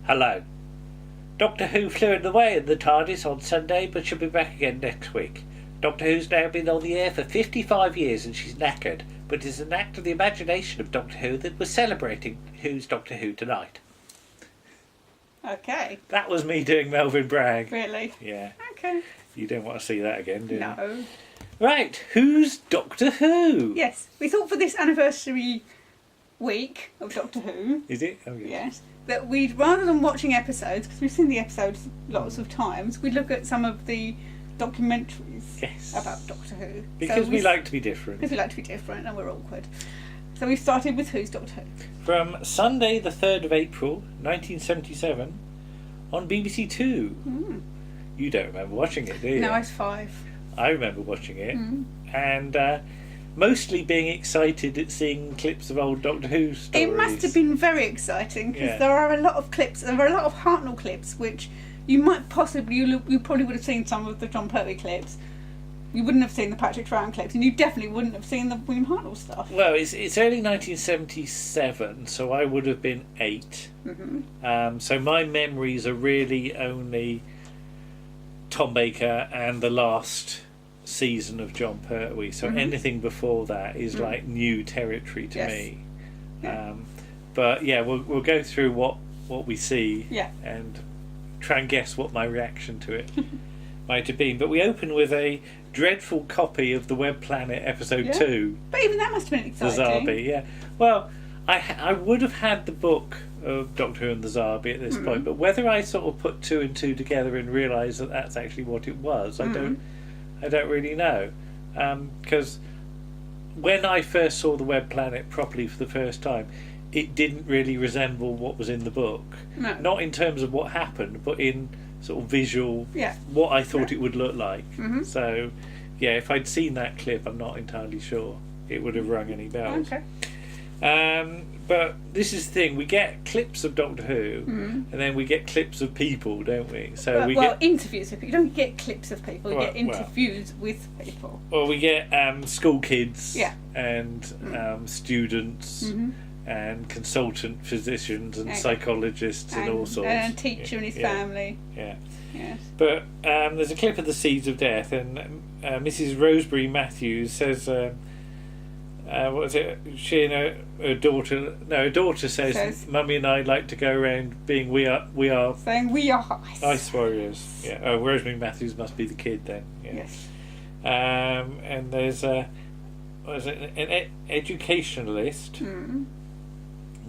Hello. Doctor Who flew away in the TARDIS on Sunday, but she'll be back again next week. Doctor Who's now been on the air for 55 years and she's knackered, but it's an act of the imagination of Doctor Who that we're celebrating Who's Doctor Who tonight. Okay. That was me doing Melvyn Bragg. Really? Yeah. Okay. You don't want to see that again, do you? No. Right, Who's Doctor Who? Yes, we thought for this anniversary week of Doctor Who, Is it? Oh, yes, that we'd, rather than watching episodes, because we've seen the episodes lots of times, we'd look at some of the documentaries Yes. about Doctor Who. Because we like to be different. Because we like to be different and we're awkward. So we started with Who's Doctor Who. From Sunday the 3rd of April, 1977, on BBC Two. You don't remember watching it, do you? No, I was 5. I remember watching it, and mostly being excited at seeing clips of old Doctor Who stories. It must have been very exciting because Yeah. there are a lot of clips. There are a lot of Hartnell clips, which you might possibly, you probably would have seen some of the John Pertwee clips. You wouldn't have seen the Patrick Troughton clips, and you definitely wouldn't have seen the William Hartnell stuff. Well, it's early 1977, so I would have been 8. So my memories are really only Tom Baker and the last season of John Pertwee. So anything before that is like new territory to me. Yeah. But yeah, we'll go through what we see and try and guess what my reaction to it might have been. But we open with a dreadful copy of the Web Planet episode 2. But even that must have been The exciting. Zarbi, yeah. Well, I would have had the book of Doctor Who and the Zarbi at this point, but whether I sort of put 2 and 2 together and realised that that's actually what it was, I don't really know. Because when I first saw the Web Planet properly for the first time, it didn't really resemble what was in the book. No. Not in terms of what happened, but in sort of visual, Yeah. what I thought it would look like. So, yeah, if I'd seen that clip, I'm not entirely sure it would have rung any bells. Okay. But this is the thing, we get clips of Doctor Who and then we get clips of people, don't we? So Well, interviews with people. You don't get clips of people, you Well, get interviews with people. we get school kids Yeah. and students and consultant physicians and Okay. psychologists and all sorts. And a teacher and his family. Yeah. Yes. But there's a clip of the Seeds of Death, and Mrs. Rosebery Matthews says, what was it? She and her daughter. No, her daughter says, "Mummy and I like to go around being we are Saying we are ice warriors." Yeah. Oh, Rosemary Matthews must be the kid then. Yeah. Yes. And there's what was it? An educationalist.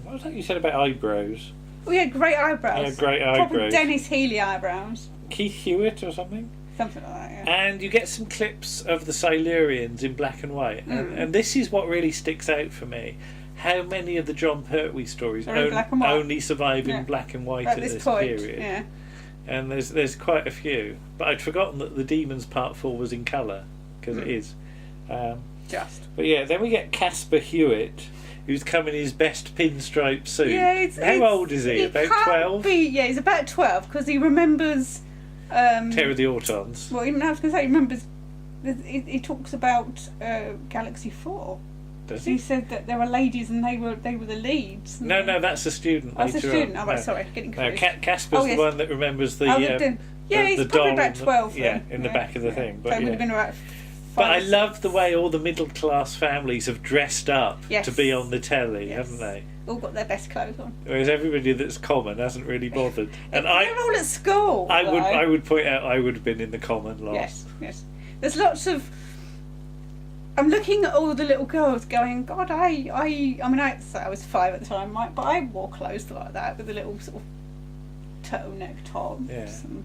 What was that you said about eyebrows? We had great eyebrows. Yeah, great Proper eyebrows. Dennis Healy eyebrows. Keith Hewitt or something. Something like that, yeah. And you get some clips of the Silurians in black and white. And this is what really sticks out for me. How many of the John Pertwee stories Are in black and white. only survive in black and white at this point, period? yeah. And there's quite a few. But I'd forgotten that the Demons Part 4 was in colour, because it is. Just. But yeah, then we get Caspar Hewitt, who's come in his best pinstripe suit. Yeah, How old is he? About 12? Yeah, he's about 12 because he remembers. Terror of the Autons. Well, I was going to say, he remembers. He talks about Galaxy 4. Does He he? said that there were ladies and they were the leads. No, that's a student. That's a later student. on. Oh, right, No. sorry, getting No, confused. Casper's the one that remembers the. Yeah, he's the probably doll about 12. Yeah, then. in the back of the thing. So But, he would have been about 5. But I love the way all the middle class families have dressed up Yes. to be on the telly, Yes. haven't they? All got their best clothes on. Whereas everybody that's common hasn't really bothered. And They're all at school. I would point out I would have been in the common lot. Yes. There's lots of. I'm looking at all the little girls going, God, I mean, I was 5 at the time, right? But I wore clothes like that with the little sort of turtleneck tops and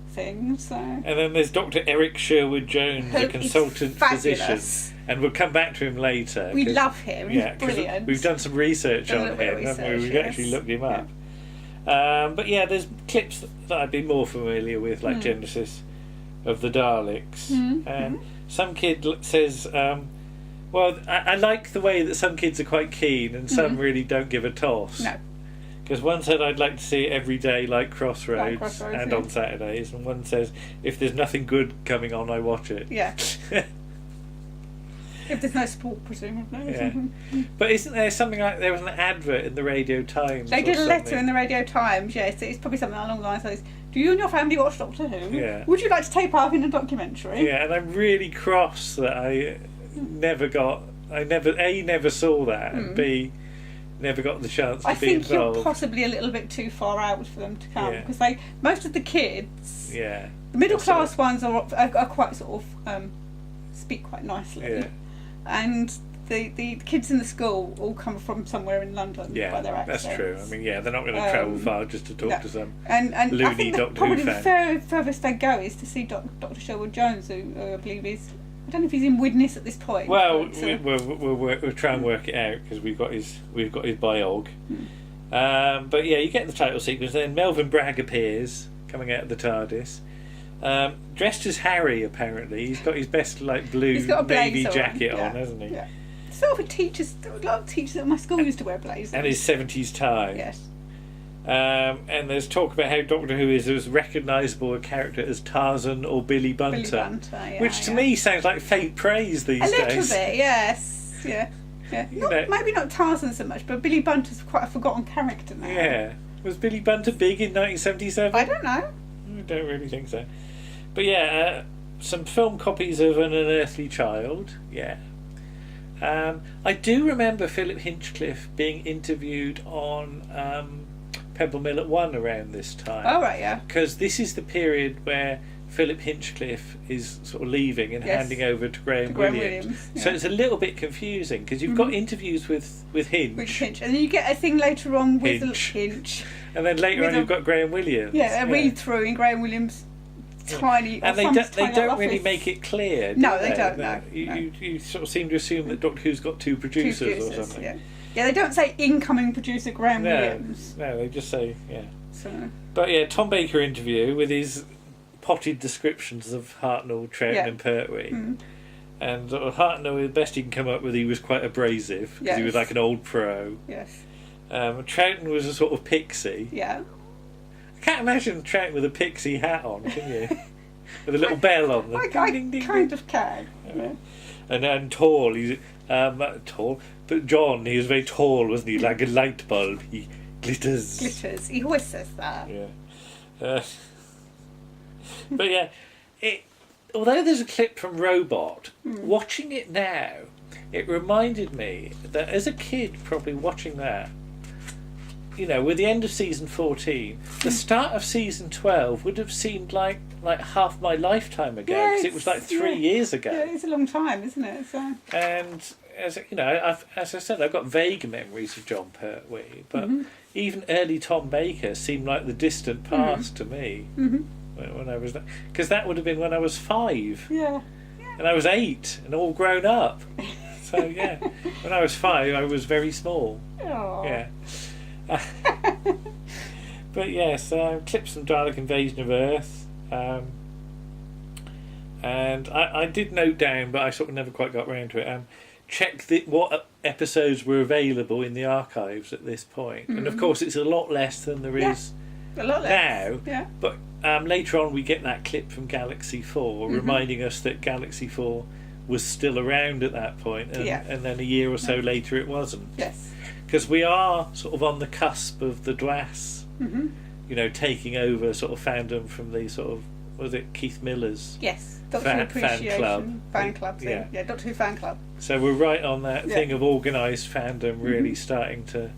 things. So. And then there's Dr. Eric Sherwood Jones, Who a is consultant fabulous. physician. And we'll come back to him later. We love him. He's 'cause brilliant. We've done some research Done a on little bit him, of haven't we? research, We've actually looked him up. But yeah, there's clips that I'd be more familiar with, like Genesis of the Daleks. And some kid says, well, I like the way that some kids are quite keen and some really don't give a toss. No. Because one said, I'd like to see it every day like Crossroads, and yeah. on Saturdays. And one says, if there's nothing good coming on, I watch it. Yeah. If there's no sport, presumably. Yeah. But isn't there something like there was an advert in the Radio Times? They did a letter something? in the Radio Times, yes. It's probably something along the lines of this. Do you and your family watch Doctor Who? Yeah. Would you like to take part in a documentary? Yeah, and I'm really cross that I never saw that, and B, never got the chance to I be think involved. you're possibly a little bit too far out for them to come, Yeah. because most of the kids, Yeah. the middle That's class ones are quite sort of speak quite nicely, Yeah. and the kids in the school all come from somewhere in London Yeah, by their accents. that's true. I mean, yeah, they're not going to travel far just to talk no. to some. And I loony think that Doctor probably Who the fan. furthest they go is to see Dr. Sherwood Jones, who I believe is, I don't know if he's in Widnes at this point. Well, but, we'll try and work it out because we've got his biog. But yeah, you get the title sequence. Then Melvyn Bragg appears coming out of the TARDIS, dressed as Harry. Apparently, he's got his best blue he's got a navy blazer jacket on, on, hasn't he? Yeah. Sort of a lot of teachers at my school used to wear blazers. And his 70s tie. Yes. And there's talk about how Doctor Who is as recognisable a character as Tarzan or Billy Bunter. Billy Bunter, yeah, which to me sounds like faint praise these a days. little bit, yes. Yeah. Maybe not Tarzan so much, but Billy Bunter's quite a forgotten character now. Yeah. Was Billy Bunter big in 1977? I don't know. I don't really think so. But yeah, some film copies of An Unearthly Child. Yeah. I do remember Philip Hinchcliffe being interviewed on Pebble Mill at 1 around this time. Oh, right, yeah. Because this is the period where Philip Hinchcliffe is sort of leaving and handing over to Graham Williams. Yeah. So it's a little bit confusing because you've got interviews with Hinch. With Hinch. And then you get a thing later on with Hinch. And then later on you've got Graham Williams. Yeah, a read through in Graham Williams' tiny... And they don't really make it clear, do No, they don't, no. You sort of seem to assume that Doctor Who's got two producers or something. Yeah, they don't say incoming producer Graham Williams. No, they just say, yeah. So. But yeah, Tom Baker interview with his potted descriptions of Hartnell, Troughton and Pertwee. And Hartnell, the best he can come up with, he was quite abrasive because he was like an old pro. Yes. Troughton was a sort of pixie. Yeah. I can't imagine Troughton with a pixie hat on, can you? With a little bell on them. I kind of can. Yeah. And then tall, he's tall, but John, he was very tall, wasn't he? Like a light bulb, he glitters. Glitters. He always says that. Yeah. But yeah, although there's a clip from Robot, watching it now, it reminded me that as a kid, probably watching that, you know, with the end of season 14, the start of season 12 would have seemed like half my lifetime ago, because it was like 3 years ago. Yeah, it's a long time, isn't it? So. And as you know, as I said, I've got vague memories of John Pertwee, but even early Tom Baker seemed like the distant past to me when I was, because that would have been when I was 5. Yeah. And I was 8 and all grown up. So yeah, when I was 5, I was very small. Aww. Yeah. But yes, clips from Dalek Invasion of Earth, and I did note down, but I sort of never quite got around to it. Check what episodes were available in the archives at this point, and of course it's a lot less than there is a lot less. now. Yeah. But later on we get that clip from Galaxy 4 reminding us that Galaxy 4 was still around at that point, and then a year or so later it wasn't. Yes. Because we are sort of on the cusp of the DWAS, you know, taking over sort of fandom from the sort of, was it Keith Miller's? Yes, Doctor Who Appreciation fan club thing. Yeah, Doctor Who fan club. So we're right on that thing of organised fandom really starting to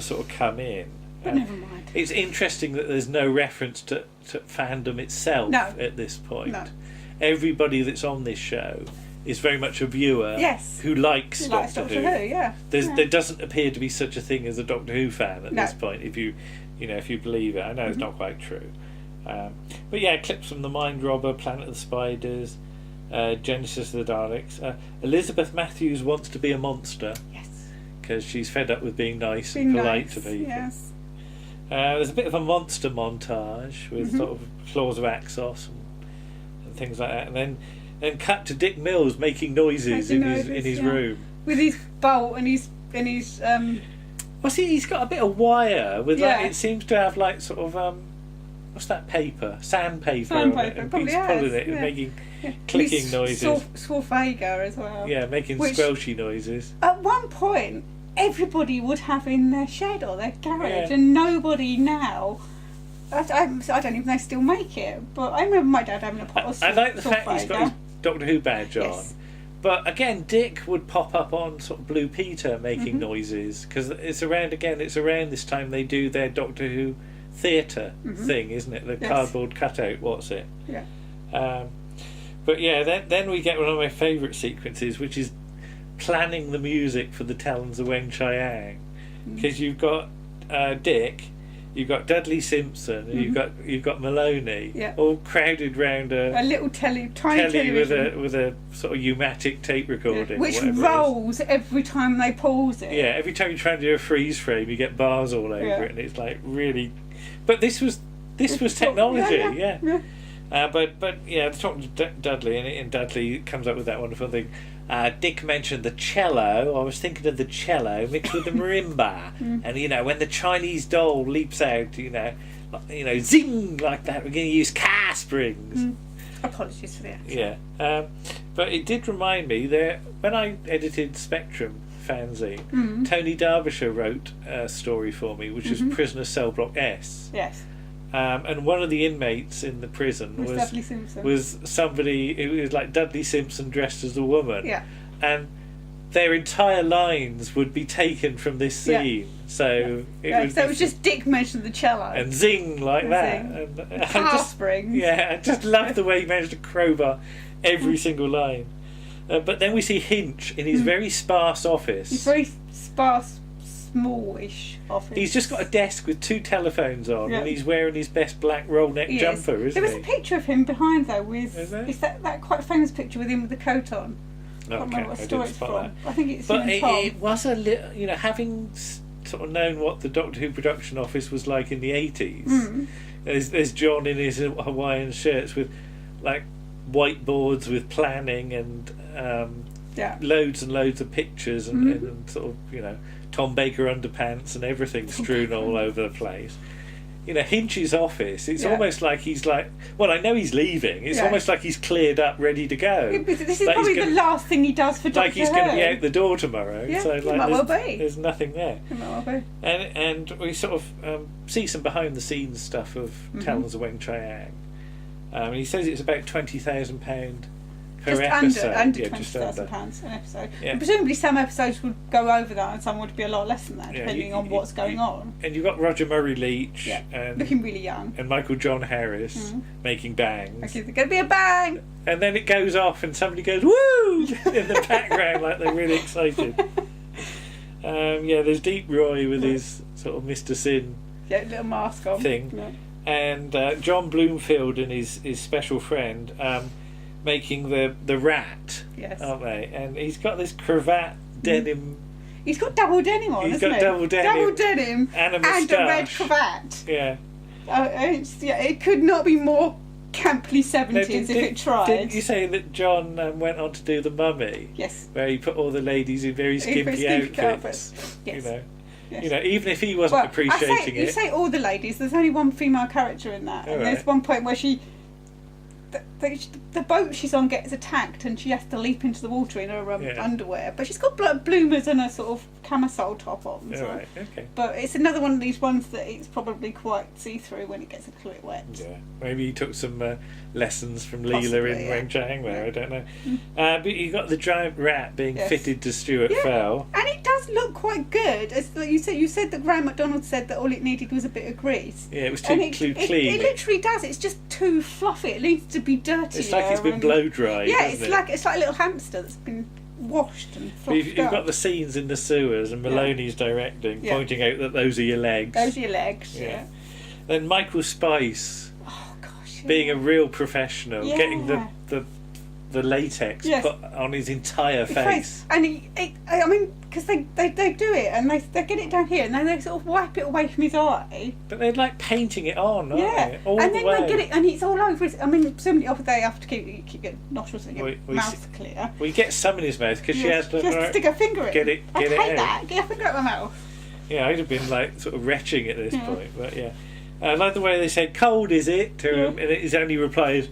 sort of come in. But never mind. It's interesting that there's no reference to fandom itself at this point. No. Everybody that's on this show is very much a viewer who likes Doctor Who. Yeah. There doesn't appear to be such a thing as a Doctor Who fan at this point, if you believe it. I know it's not quite true. But yeah, clips from The Mind Robber, Planet of the Spiders, Genesis of the Daleks. Elizabeth Matthews wants to be a monster. Yes. Because she's fed up with being nice and polite to people. Yes. There's a bit of a monster montage with sort of Claws of Axos and things like that, and then cut to Dick Mills making noises in his room with his bolt and his Well, see, he's got a bit of wire with like, it seems to have like sort of what's that paper? Sandpaper on it, and probably he's pulling it and clicking noises. Swarfega as well. Yeah, making Which- squelchy noises. At one point, everybody would have in their shed or their garage, Yeah. and nobody now. I don't even know if they still make it, but I remember my dad having a pot of I like the fact he's got his Swarfega. Doctor Who badge on. Yes. But again, Dick would pop up on sort of Blue Peter making Mm-hmm. noises because it's around this time they do their Doctor Who theatre thing, isn't it? The Mm-hmm. Yes. cardboard cutout. What's it? Yeah. But yeah, then we get one of my favourite sequences, which is planning the music for the Talons of Wen Chiang, because you've got Dick, you've got Dudley Simpson, and you've got Maloney, Yeah. all crowded round A little tiny television. with a sort of pneumatic tape recording, which or whatever it is. rolls every time they pause it. Yeah, every time you try and do a freeze frame, you get bars all over Yeah. it, and it's like really. But this was technology, yeah. But yeah, talking to Dudley, and Dudley comes up with that wonderful thing. Dick mentioned the cello. I was thinking of the cello mixed with the marimba, and when the Chinese doll leaps out, zing like that. We're going to use car springs. Apologies for that. Yeah, but it did remind me that when I edited Spectrum fanzine, Tony Derbyshire wrote a story for me, which was Prisoner Cell Block S. Yes. And one of the inmates in the prison Was Dudley Simpson. was somebody who was like Dudley Simpson dressed as a woman. Yeah. And their entire lines would be taken from this Yeah. scene. So It was just Dick mentioned the cello. and zing like And that. zing. And Car springs. Yeah, I just love the way he managed to crowbar every single line. But then we see Hinch in his very sparse office. He's very sparse, smallish office. He's just got a desk with 2 telephones on, Yeah. and he's wearing his best black roll neck He is. jumper, isn't There was he? a picture of him behind though with Is there? it's that quite famous picture with him with the coat on. I can't remember what I store didn't it's spot from. that. I think it's But him and it, Tom. it was a little, having sort of known what the Doctor Who production office was like in the 80s. There's John in his Hawaiian shirts with like whiteboards with planning and Yeah. loads and loads of pictures and sort of Tom Baker underpants and everything strewn all over the place. Hinch's office, it's Yeah. almost like he's like, well, I know he's leaving. It's Yeah. almost like he's cleared up, ready to go. Yeah, but this is Like probably he's the gonna- last thing he does for Doctor like he's going to be Who. out the door tomorrow. Yeah, so it like might there's, well be. there's nothing there. It might well be. And we sort of see some behind the scenes stuff of Talons of Wen Chiang. He says it's about £20,000 per Just episode. under Yeah, just under. £20,000 an episode. Yeah. And presumably some episodes would go over that and some would be a lot less than that, Yeah, depending on what's going on. And you've got Roger Murray Leach Yeah. and Looking really young. Michael John Harris making bangs. Okay, there's going to be a bang! And then it goes off and somebody goes, woo! in the background like they're really excited. There's Deep Roy with his sort of Mr. Sin Yeah, little mask on. thing. Yeah. And John Bloomfield and his special friend making the rat, Yes. aren't they? And he's got this cravat denim He's got double denim on, He's hasn't got he? double denim Double denim and a and a red moustache. cravat. Yeah. It could not be more camply 70s if it tried. Didn't you say that John went on to do The Mummy? Yes. Where he put all the ladies in very skimpy outfits. Yes. Yes. Even if he wasn't appreciating you it. say all the ladies. There's only one female character in that, and Alright. there's one point where the boat she's on gets attacked, and she has to leap into the water in her underwear. But she's got bloomers and a sort of camisole top on. So. Alright, okay. But it's another one of these ones that it's probably quite see-through when it gets a little bit wet. Yeah, maybe he took some lessons from Leela Possibly, in yeah. Wen Chiang there, Yeah. I don't know. But you got the giant rat being Yes. fitted to Stuart Yeah. Fell. And it does look quite good. As you said that Graham McDonald said that all it needed was a bit of grease. Yeah, it was too And it clean. It literally does. It's just too fluffy. It needs to be dirtier. It's like it's been and- blow dried. Yeah, isn't it's like a little hamster that's been washed and But fluffed you've up. got the scenes in the sewers, and Maloney's directing, Yeah. pointing out that those are your legs. Those are your legs. Yeah. Yeah. Then Michael Spice, Oh gosh. Yeah. being a real professional, Yeah. getting the latex Yes. put on his entire His face. And I mean, because they do it and they get it down here and then they sort of wipe it away from his eye. But they're like painting it on, aren't Yeah, they? All and the then way. they get it, and it's all over his. I mean, presumably often they have to keep your nostrils and your We mouth clear. Well, he gets some in his mouth because she has to. She has to stick her finger in. Get it I hate out. that. Get your finger out my mouth. Yeah, I'd have been like sort of retching at this Yeah. point, but yeah. I like the way they said, "Cold is it?" to him, and his only reply is,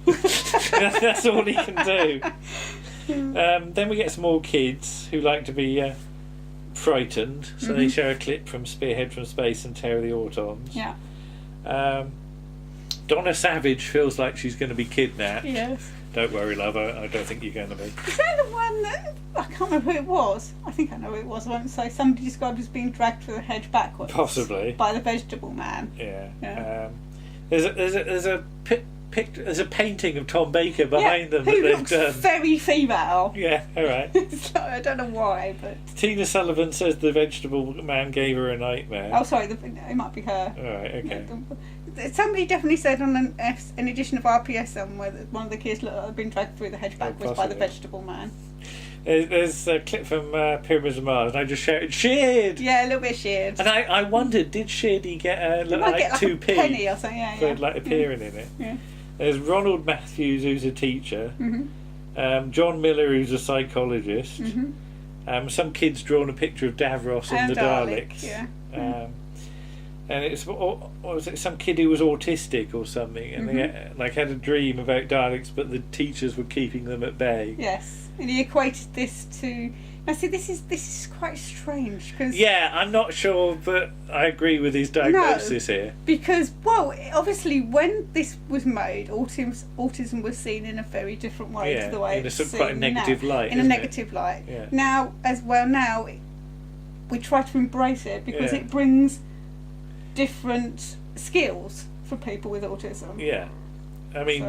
That's all he can do. Then we get some more kids who like to be frightened, so they show a clip from Spearhead from Space and Terror of the Autons. Yeah. Donna Savage feels like she's going to be kidnapped. Yes. Don't worry, love, I don't think you're going to be. Is that the one that I can't remember who it was? I think I know who it was. I won't say somebody described as being dragged through the hedge backwards. Possibly. By the Vegetable Man. Yeah. There's a painting of Tom Baker behind them that who they've looks done. very female. Yeah, all right. So, I don't know why, but Tina Sullivan says the Vegetable Man gave her a nightmare. oh, sorry, it might be her. All right, okay. Somebody definitely said on an edition of RPS somewhere that one of the kids looked like they'd been dragged through the hedge backwards by the possibly. Vegetable Man. There's a clip from Pyramids of Mars, and I just shouted, Sheard! Yeah, a little bit sheared. And I wondered, did Sheardy get a look like, get like 2p a penny or something? Yeah, for yeah. like appearing in it? Yeah. There's Ronald Matthews, who's a teacher. Mm-hmm. John Miller, who's a psychologist. Mm-hmm. Some kid's drawn a picture of Davros and the Daleks. Yeah. And it's what was it? Some kid who was autistic or something, and they had a dream about Daleks, but the teachers were keeping them at bay. Yes, and he equated this to. Now, see, this is quite strange because Yeah, I'm not sure, but I agree with his diagnosis here. because obviously when this was made, autism was seen in a very different way Yeah, to the way in a it's sort of seen quite a negative now. light, In a isn't it? negative light. Yeah. Now, we try to embrace it because Yeah. it brings different skills for people with autism. Yeah, I mean,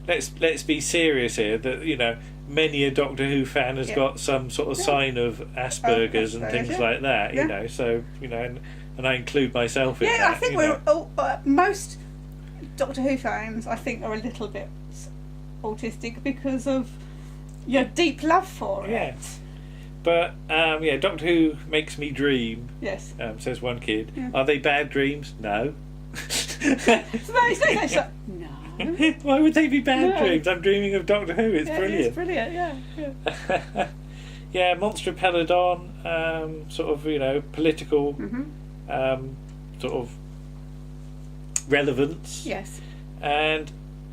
So, let's be serious here. That many a Doctor Who fan has got some sort of sign of Asperger's and things Asperger's, like that. yeah. So and I include myself in that. yeah, I think most Doctor Who fans, I think, are a little bit autistic because of your deep love for Yeah. it. But Doctor Who makes me dream. Yes. Says one kid. Yeah. Are they bad dreams? No. It's like, no. Why would they be bad No. dreams? I'm dreaming of Doctor Who. It's Yeah, brilliant. It's brilliant, yeah. Yeah, Monster Peladon, sort of political sort of relevance, Yes. and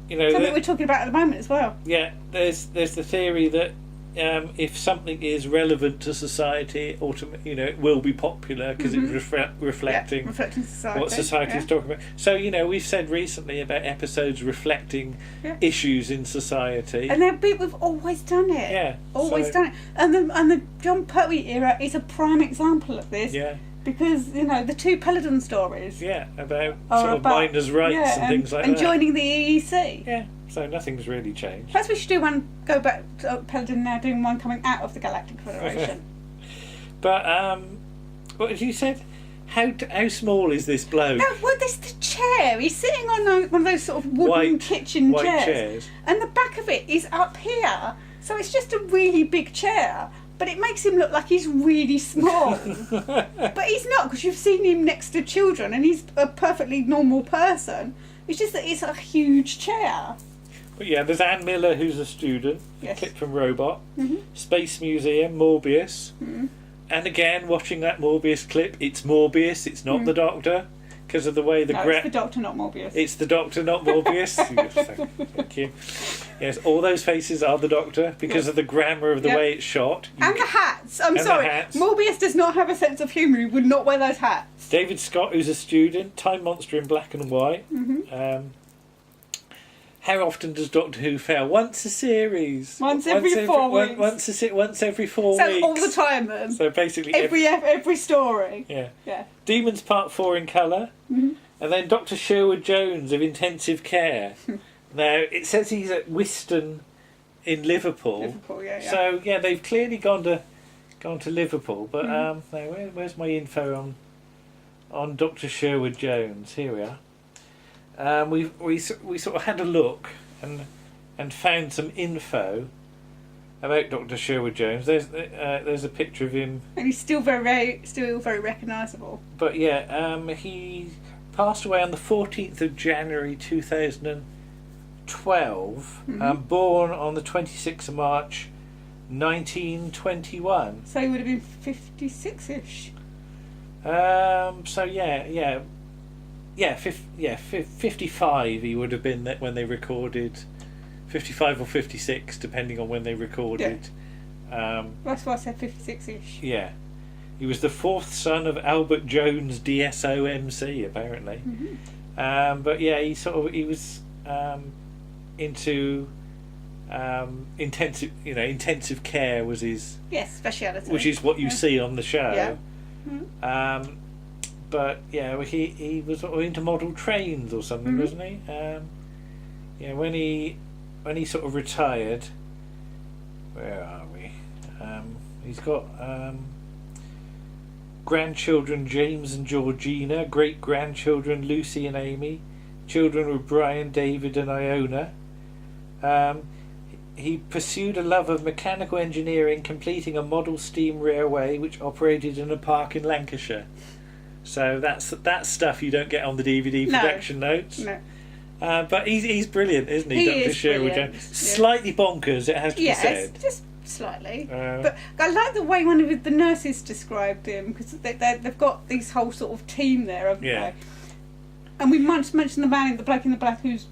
Something we're talking about at the moment as well. yeah, there's the theory that if something is relevant to society, it will be popular because it's reflecting Reflecting society. what society's talking about. So we've said recently about episodes reflecting Yeah. issues in society. And we've always done it. Yeah, Always so- done it. And the John Pertwee era is a prime example of this. yeah, Because, the two Peladon stories yeah, about are sort of about miners' rights yeah, and things like and that. joining the EEC. Yeah, so nothing's really changed. Perhaps we should do one, go back to Peladon now, doing one coming out of the Galactic Federation. But what did you said? How small is this bloke? No, well, there's the chair. He's sitting on one of those sort of wooden kitchen white chairs. chairs. And the back of it is up here. So it's just a really big chair. But it makes him look like he's really small. But he's not, because you've seen him next to children and he's a perfectly normal person. It's just that it's a huge chair. But yeah, there's Anne Miller, who's a student. Yes. A clip from Robot. Mm-hmm. Space Museum, Morbius. Mm-hmm. And again, watching that Morbius clip, it's Morbius, it's not the Doctor. Because of the way the No, it's the Doctor, not Morbius. It's the Doctor, not Morbius. Thank you. Yes, all those faces are the Doctor because of the grammar of the Yep. way it's shot. And the hats. I'm And the sorry. hats. Morbius does not have a sense of humour. He would not wear those hats. David Scott, who's a student, Time Monster in black and white. Mm-hmm. How often does Doctor Who fail? Once a series. Once every 4 weeks. Once every 4 So weeks. all the time then. So basically Every story. yeah. Yeah. Demons Part 4 in colour. Mm-hmm. And then Dr. Sherwood Jones of Intensive Care. Now, it says he's at Wiston in Liverpool. Liverpool, yeah. So, yeah, they've clearly gone to Liverpool. But now, where's my info on Dr. Sherwood Jones? Here we are. We sort of had a look and found some info about Dr. Sherwood Jones. There's a picture of him. And he's still very recognisable. But yeah, he passed away on the 14th of January 2012. Born on the 26th of March 1921. So he would have been 56-ish. So yeah, 55 he would have been when they recorded 55 or 56, depending on when they recorded. That's why I said 56-ish. Yeah. He was the fourth son of Albert Jones, DSO MC, apparently. But yeah, he was into intensive care was his speciality, which is what you see on the show. Yeah. But yeah, he was sort of into model trains or something, wasn't he? Yeah, when he sort of retired, where are we? He's got grandchildren James and Georgina, great grandchildren Lucy and Amy, children with Brian, David and Iona. He pursued a love of mechanical engineering, completing a model steam railway which operated in a park in Lancashire. So that's stuff you don't get on the DVD production notes. No. But he's brilliant, isn't he, Dr. Sherwood Jones? Yeah. Slightly bonkers, it has to be said. Just slightly. But I like the way one of the nurses described him, because they've got this whole sort of team there, haven't they? And we mentioned the man, the bloke in the black who's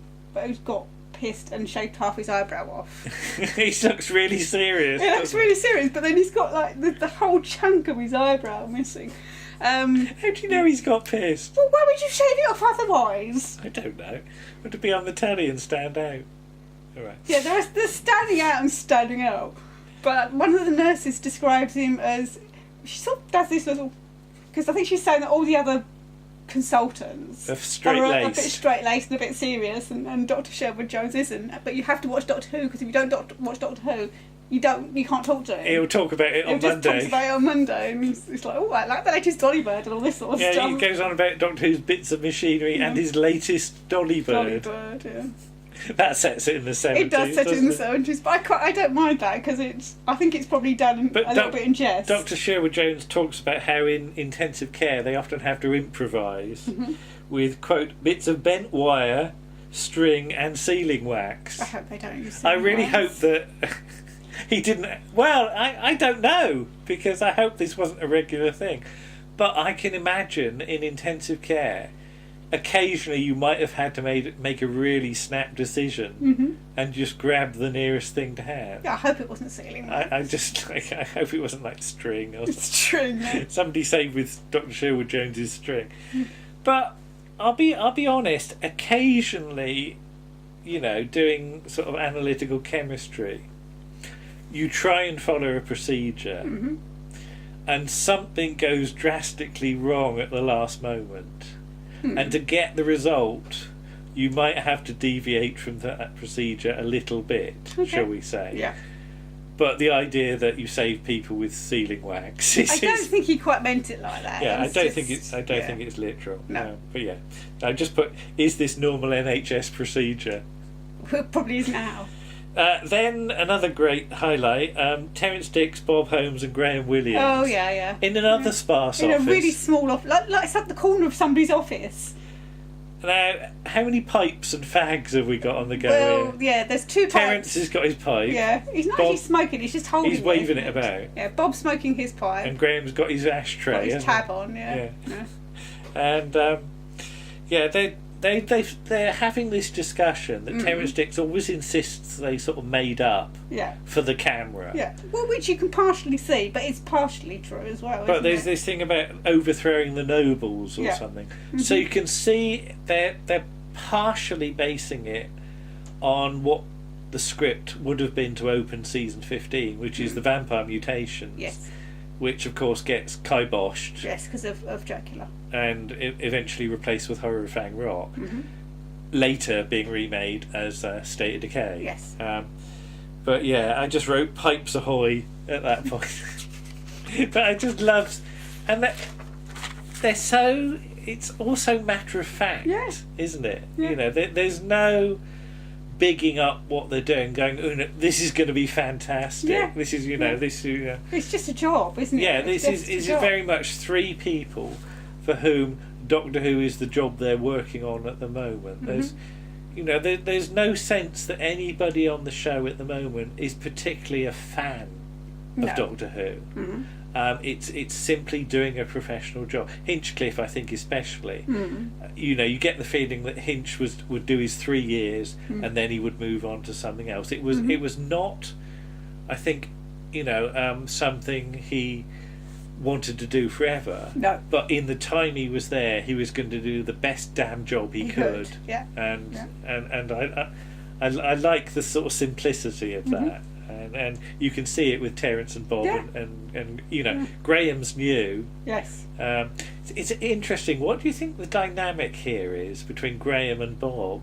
got pissed and shaved half his eyebrow off. He looks really serious. He looks really serious, but then he's got like the whole chunk of his eyebrow missing. How do you know he's got pissed? Well, why would you shave it off otherwise? I don't know. Would it be on the telly and stand out? All right. Yeah, there's standing out and standing out. But one of the nurses describes him as, she sort of does this little, because I think she's saying that all the other consultants are a bit straight-laced and a bit serious, and Dr. Sherwood Jones isn't. But you have to watch Doctor Who, because if you don't watch Doctor Who, you can't talk to him. He'll talk about it on Monday. He'll just talk about it on Monday, and he's like, oh, I like the latest Dolly Bird and all this sort of stuff. Yeah, he goes on about Doctor Who's bits of machinery and his latest Dolly Bird. Dolly Bird, yeah. That sets it in the 70s. It does set it in the 70s, but I don't mind that, because I think it's probably done a little bit in jest. Dr. Sherwood Jones talks about how in intensive care they often have to improvise with, quote, bits of bent wire, string and sealing wax. I hope they don't use I really hope that he didn't. Well, I don't know, because I hope this wasn't a regular thing. But I can imagine in intensive care, occasionally you might have had to make a really snap decision and just grab the nearest thing to have. Yeah, I hope it wasn't sealing wax. I hope it wasn't like string or string. Yeah. Somebody saved with Dr. Sherwood Jones's string. But I'll be honest, occasionally, doing sort of analytical chemistry, you try and follow a procedure and something goes drastically wrong at the last moment. And to get the result, you might have to deviate from that procedure a little bit, shall we say. Yeah. But the idea that you save people with sealing wax is... I don't think he quite meant it like that. Yeah, I don't think it's literal. No. But yeah. I just put, is this normal NHS procedure? Well, it probably is now. Then another great highlight, Terence Dicks, Bob Holmes and Graham Williams. Oh, yeah. In another sparse in office. In a really small office, like it's at the corner of somebody's office. Now, how many pipes and fags have we got on the go here? Well, yeah, there's 2 pipes. Terence has got his pipe. Yeah, he's not actually smoking, he's just holding it. He's waving it about. Yeah, Bob's smoking his pipe. And Graham's got his ashtray. Got his tab on, yeah. And, they're having this discussion that Terence Dicks always insists they sort of made up for the camera. Yeah, well, which you can partially see, but it's partially true as well. But there's this thing about overthrowing the nobles or something. So you can see they're partially basing it on what the script would have been to open season 15, which is the vampire mutations. Yes. Which of course gets kiboshed. Yes, because of Dracula. And eventually replaced with Horror-Fang Rock. Later being remade as State of Decay. Yes. But yeah, I just wrote Pipes Ahoy at that point. But I just loved... And they're so... It's also matter of fact, isn't it? Yeah. There's no bigging up what they're doing, going, oh, no, this is going to be fantastic. Yeah. This is, this is... It's just a job, isn't it? Yeah, this is very much 3 people for whom Doctor Who is the job they're working on at the moment. There's, there's no sense that anybody on the show at the moment is particularly a fan of Doctor Who. It's simply doing a professional job. Hinchcliffe, I think, especially. You know, you get the feeling that Hinch would do his 3 years and then he would move on to something else. It was not, I think, you know, something he wanted to do forever. No. But in the time he was there, he was going to do the best damn job he could. Yeah. And I like the sort of simplicity of that. And you can see it with Terence and Bob and you know, Graham's new. Yes. It's interesting. What do you think the dynamic here is between Graham and Bob?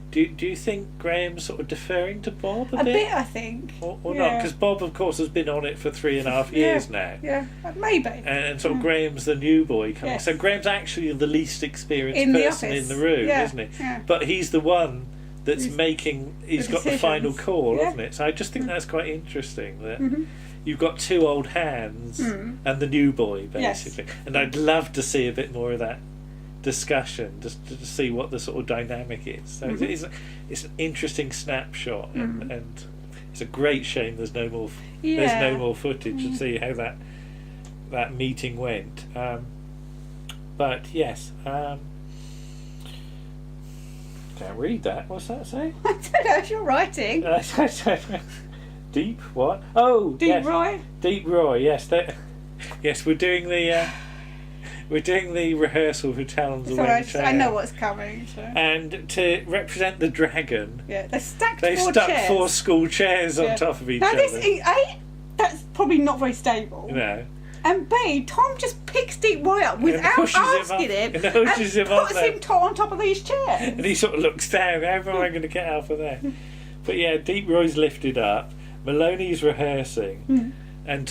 Do you think Graham's sort of deferring to Bob a bit? I think. Or not? Because Bob, of course, has been on it for 3.5 years now. Yeah, maybe. And sort of Graham's the new boy coming. Yes. So Graham's actually the least experienced In the person office. in the room, Yeah, isn't he? yeah. But he's the one that's He's he's got the final decisions. call, Yeah. hasn't it? So I just think that's quite interesting that you've got two old hands and the new boy, basically. Yes. And I'd love to see a bit more of that discussion, just to see what the sort of dynamic is. So it's an interesting snapshot, and it's a great shame there's no more footage to see how that meeting went. But yes. Can't read that. What's that say? I don't know if you're writing. Deep what? Oh, Deep yes. Roy? Deep Roy. Yes, yes. We're doing the rehearsal for Talons of Sorry, Weng I know what's coming. So. And to represent the dragon, They stuck stuck 4 school chairs on top of each now, other. That's probably not very stable. No. And B, Tom just picks Deep Roy up without asking him and pushes him puts up him on top of these chairs. And he sort of looks down. How am I going to get out of there? But yeah, Deep Roy's lifted up. Maloney's rehearsing, and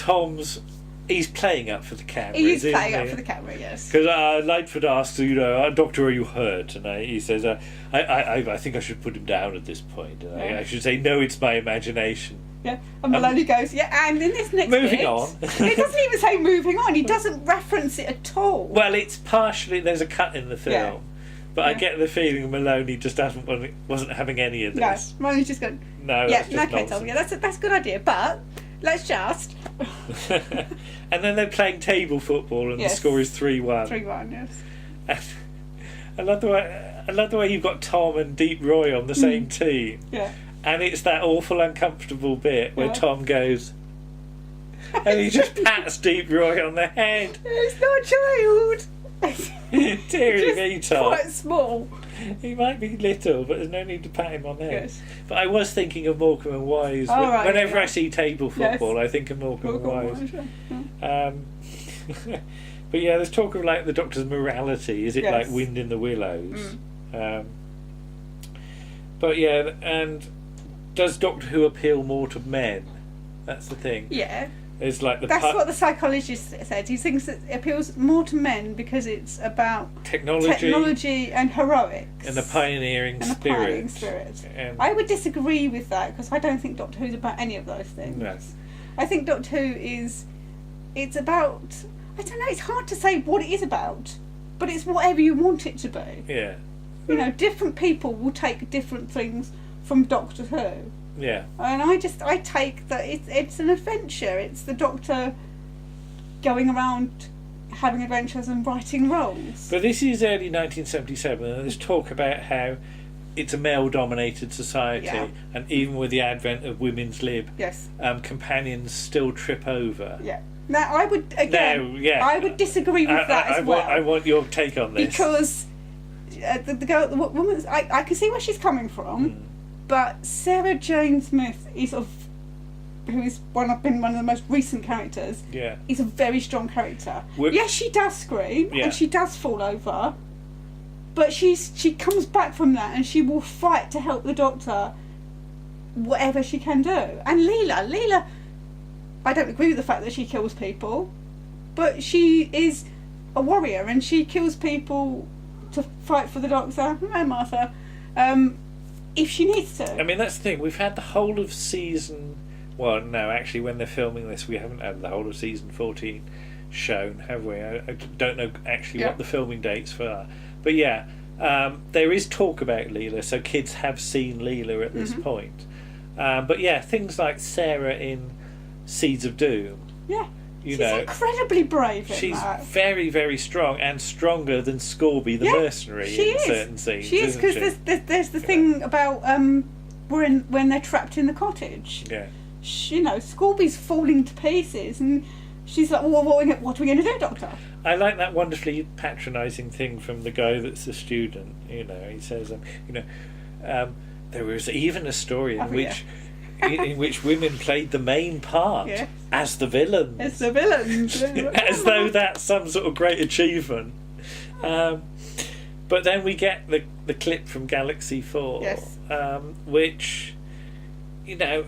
he's playing up for the camera. He is playing up for the camera, yes. Because Lightfoot asks, you know, Doctor, are you hurt? And he says, I think I should put him down at this point. And I should say, no, it's my imagination. Yeah, and Maloney goes, and in this next moving bit, on. He doesn't even say moving on. He doesn't reference it at all. Well, it's partially, there's a cut in the film. Yeah. But I get the feeling Maloney just wasn't having any of this. No, Maloney's just going, No, yeah, that's just okay, Tom, nonsense. that's a good idea, but let's just... And then they're playing table football and the score is 3-1. 3-1, yes. And I love the way you've got Tom and Deep Roy on the same team. Yeah. And it's that awful uncomfortable bit where Tom goes and he just pats Deep Roy on the head. It's not a child. Dear me, Tom. Quite small. He might be little, but there's no need to pat him on the head. Yes. But I was thinking of Morecambe and Wise. Oh, right, Whenever yeah. I see table football, I think of Morecambe and Wise. But yeah, there's talk of like the Doctor's morality. Is it like Wind in the Willows? But yeah, and does Doctor Who appeal more to men? That's the thing. Yeah. It's like That's what the psychologist said. He thinks it appeals more to men because it's about technology and heroics. And the pioneering spirit. I would disagree with that because I don't think Doctor Who's about any of those things. No. I think Doctor Who it's about, I don't know, it's hard to say what it is about, but it's whatever you want it to be. Yeah. You know, different people will take different things from Doctor Who. Yeah. And I take that it's an adventure. It's the Doctor going around having adventures and writing roles. But this is early 1977, and there's talk about how it's a male-dominated society, and even with the advent of women's lib, companions still trip over. Yeah. Now I would I would disagree with that as well. I want your take on this because the woman, I can see where she's coming from. But Sarah Jane Smith is who is one of the most recent characters. Yeah, is a very strong character. Yes, she does scream and she does fall over, but she comes back from that and she will fight to help the Doctor, whatever she can do. And Leela, I don't agree with the fact that she kills people, but she is a warrior and she kills people to fight for the Doctor. No, Martha. If she needs to. I mean, that's the thing. We've had the whole of season... Well, no, actually, when they're filming this, we haven't had the whole of season 14 shown, have we? I don't know actually what the filming dates for that. But yeah, there is talk about Leela, so kids have seen Leela at this point. But yeah, things like Sarah in Seeds of Doom. Yeah. She's know, incredibly brave in she's that. very, very strong, and stronger than Scorby the Yeah, mercenary she in is. certain scenes. She is, isn't because she? there's the thing about when they're trapped in the cottage. Yeah. You know, Scorby's falling to pieces, and she's like, well, what are we going to do, Doctor? I like that wonderfully patronising thing from the guy that's a student. You know, he says, there was even a story in which in which women played the main part as the villains. As the villains. As though that's some sort of great achievement. But then we get the clip from Galaxy 4, which, you know,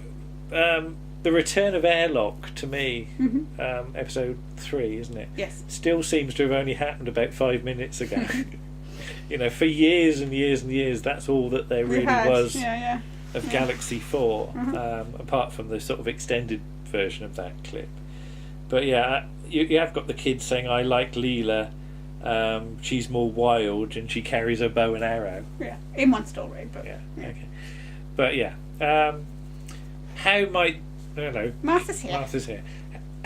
the return of Airlock, to me, episode 3, isn't it? Yes. Still seems to have only happened about 5 minutes ago. You know, for years and years and years, that's all that there really was of Galaxy 4, apart from the sort of extended version of that clip. But yeah, you have got the kids saying, I like Leela, she's more wild and she carries a bow and arrow. Yeah, in one story. But okay. But yeah, how might, I don't know, Martha's here.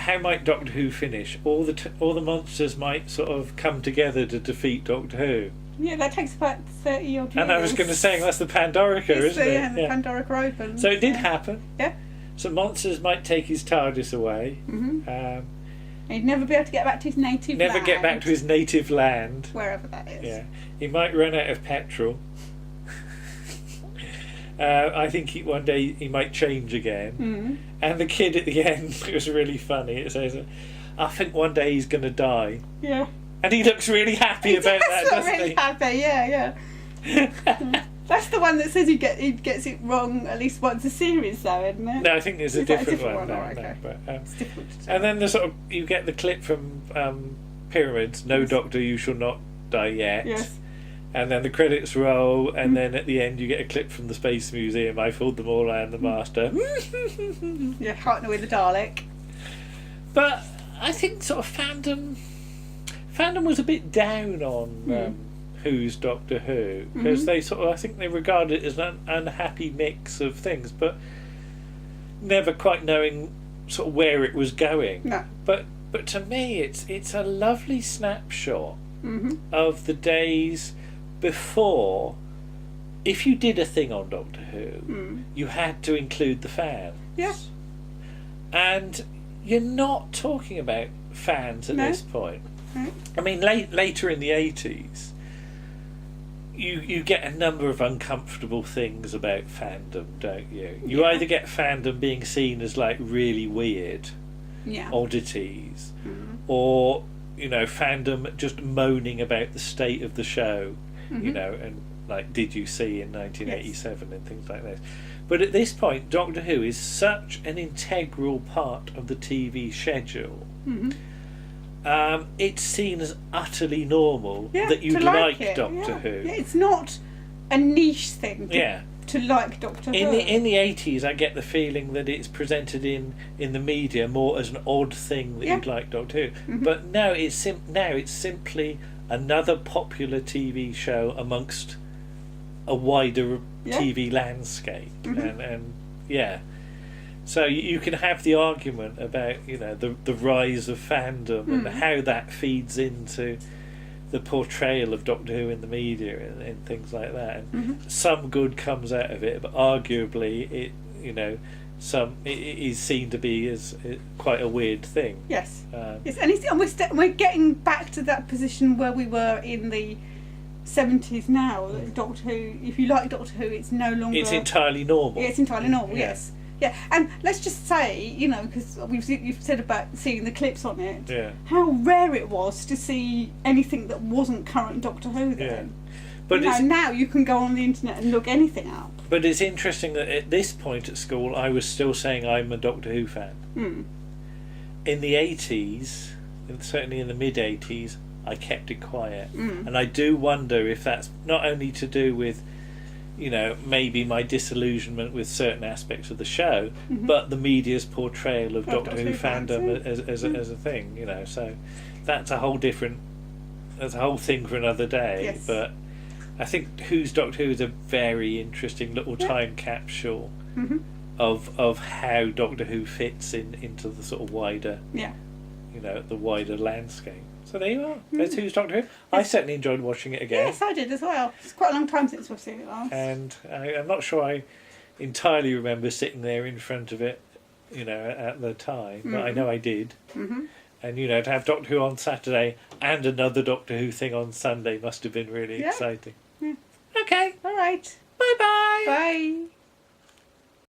How might Doctor Who finish? All the monsters might sort of come together to defeat Doctor Who. Yeah, that takes about 30 odd years. And I was going to say, that's the Pandorica, isn't it? Yeah, the Pandorica opens. So it did happen. Yeah. So monsters might take his TARDIS away. He'd never be able to get back to his native land. Never get back to his native land. Wherever that is. Yeah. He might run out of petrol. I think one day he might change again. And the kid at the end, it was really funny. It says, I think one day he's going to die. Yeah. And he looks really happy about that, doesn't really he? Happy, yeah. That's the one that says he gets it wrong at least once a series, though, isn't it? No, I think there's a different one. Oh, okay. But, it's difficult to tell. and then you get the clip from Pyramids, No Doctor, You Shall Not Die Yet. Yes. And then the credits roll, and then at the end you get a clip from the Space Museum. I fooled them all, I am the master. Yeah, partner with the Dalek. But I think sort of fandom was a bit down on Who's Doctor Who, because they I think they regard it as an unhappy mix of things, but never quite knowing sort of where it was going. No. But to me, it's a lovely snapshot of the days before. If you did a thing on Doctor Who, you had to include the fans. Yeah. And you're not talking about fans at this point. I mean, later in the 80s, you get a number of uncomfortable things about fandom, don't you? You either get fandom being seen as like really weird oddities, or fandom just moaning about the state of the show, and like, did you see in 1987 and things like this. But at this point, Doctor Who is such an integral part of the TV schedule. It's seen as utterly normal that you like Doctor Who. Yeah, it's not a niche thing to like Doctor Who. In the 80s, I get the feeling that it's presented in the media more as an odd thing that you'd like Doctor Who. But now it's simply another popular TV show amongst a wider TV landscape. And so you can have the argument about the rise of fandom and how that feeds into the portrayal of Doctor Who in the media and things like that. And some good comes out of it, but arguably it is seen to be as quite a weird thing. Yes. Yes, and we're getting back to that position where we were in the 70s now. Doctor Who, if you like Doctor Who, it's no longer. It's entirely normal. Yeah, it's entirely normal. Yes. Yeah, and let's just say, because you've said about seeing the clips on it, how rare it was to see anything that wasn't current Doctor Who then. But now you can go on the internet and look anything up. But it's interesting that at this point at school, I was still saying I'm a Doctor Who fan. In the 80s, certainly in the mid-80s, I kept it quiet. And I do wonder if that's not only to do with maybe my disillusionment with certain aspects of the show, but the media's portrayal of Doctor Who fandom as a thing, so that's a whole thing for another day. Yes. But I think Who's Doctor Who is a very interesting little time capsule of how Doctor Who fits into the sort of wider at the wider landscape. So there you are. There's Who's Doctor Who. I certainly enjoyed watching it again. Yes, I did as well. It's quite a long time since we've seen it last. And I'm not sure I entirely remember sitting there in front of it, at the time, but I know I did. Mm-hmm. And, to have Doctor Who on Saturday and another Doctor Who thing on Sunday must have been really exciting. Yeah. Okay. All right. Bye-bye. Bye.